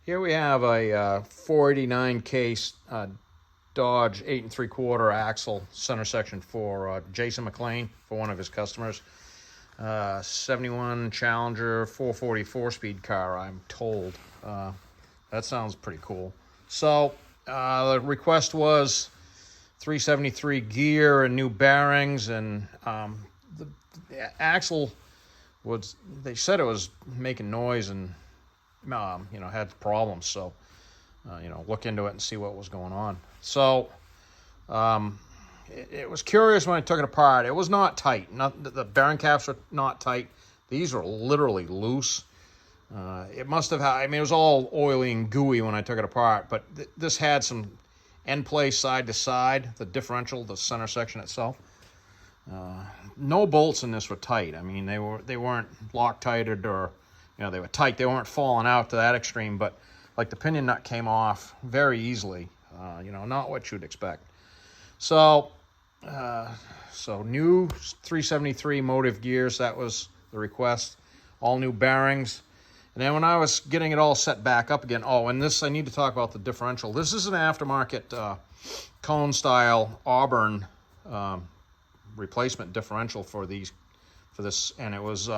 Here we have a 489 case Dodge 8 3/4 axle center section for Jason McLean for one of his customers. 71 Challenger 444 speed car, I'm told. That sounds pretty cool. So the request was 373 gear and new bearings, and the axle was, they said it was making noise and had problems. So look into it and see what was going on. So it was curious when I took it apart. It was not tight. The bearing caps are not tight. These are literally loose. It must have had, it was all oily and gooey when I took it apart, but this had some end play side to side, the differential, the center section itself. No bolts in this were tight. They weren't Loctited, or they were tight. They weren't falling out to that extreme, but like the pinion nut came off very easily. Not what you'd expect. So new 373 motive gears, that was the request. All new bearings. And then when I was getting it all set back up again, and this, I need to talk about the differential. This is an aftermarket cone style Auburn replacement differential for this, and it was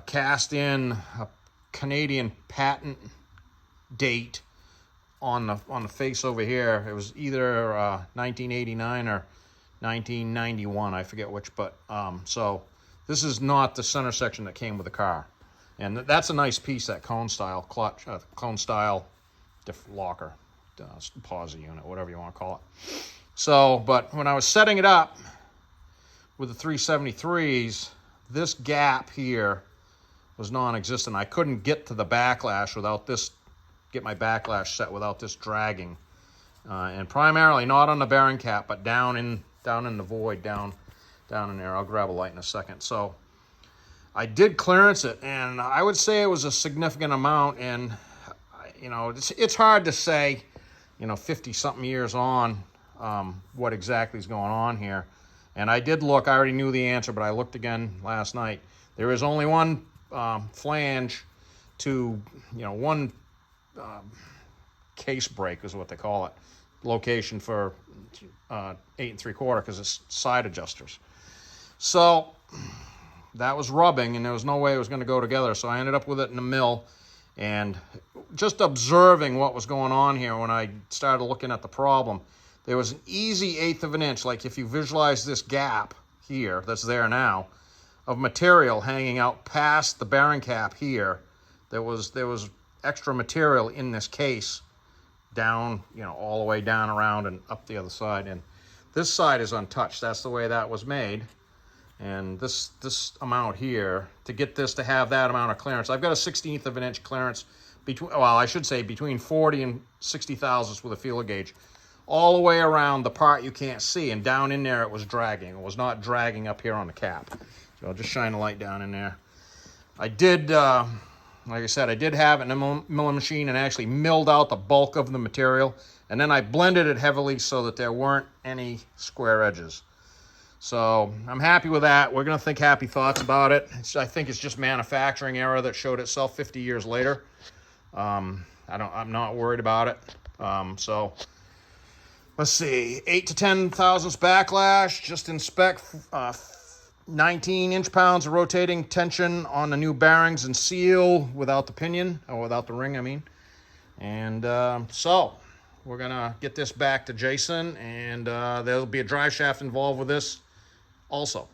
cast in a Canadian patent date on the face over here. It was either 1989 or 1991, I forget which, but so this is not the center section that came with the car. And that's a nice piece, that cone style clutch, cone style locker, pause unit, whatever you want to call it. So, but when I was setting it up with the 373s, this gap here was non-existent. I couldn't get to the backlash without this, get my backlash set without this dragging. And primarily not on the bearing cap, but down in the void, down in there. I'll grab a light in a second. So I did clearance it, and I would say it was a significant amount. And it's hard to say, 50-something years on, what exactly is going on here. And I did look. I already knew the answer, but I looked again last night. There is only one flange to, one case break is what they call it, location for 8 3/4, because it's side adjusters. So that was rubbing, and there was no way it was going to go together. So I ended up with it in the mill, and just observing what was going on here when I started looking at the problem, there was an easy 1/8 of an inch, like if you visualize this gap here that's there now, of material hanging out past the bearing cap here. There was extra material in this case down, all the way down around and up the other side. And this side is untouched. That's the way that was made. And this amount here, to get this to have that amount of clearance, I've got a 1/16 of an inch clearance between, I should say between 40 and 60 thousandths with a feeler gauge, all the way around the part you can't see. And down in there it was dragging. It was not dragging up here on the cap. So I'll just shine a light down in there. I did, like I said, I did have it in a milling machine and actually milled out the bulk of the material. And then I blended it heavily so that there weren't any square edges. So I'm happy with that. We're going to think happy thoughts about it. I think it's just manufacturing error that showed itself 50 years later. I'm not worried about it. So let's see, 8 to 10 thousandths backlash. Just inspect 19 inch-pounds of rotating tension on the new bearings and seal without the pinion, or without the ring, I mean. And so we're going to get this back to Jason, and there'll be a drive shaft involved with this also.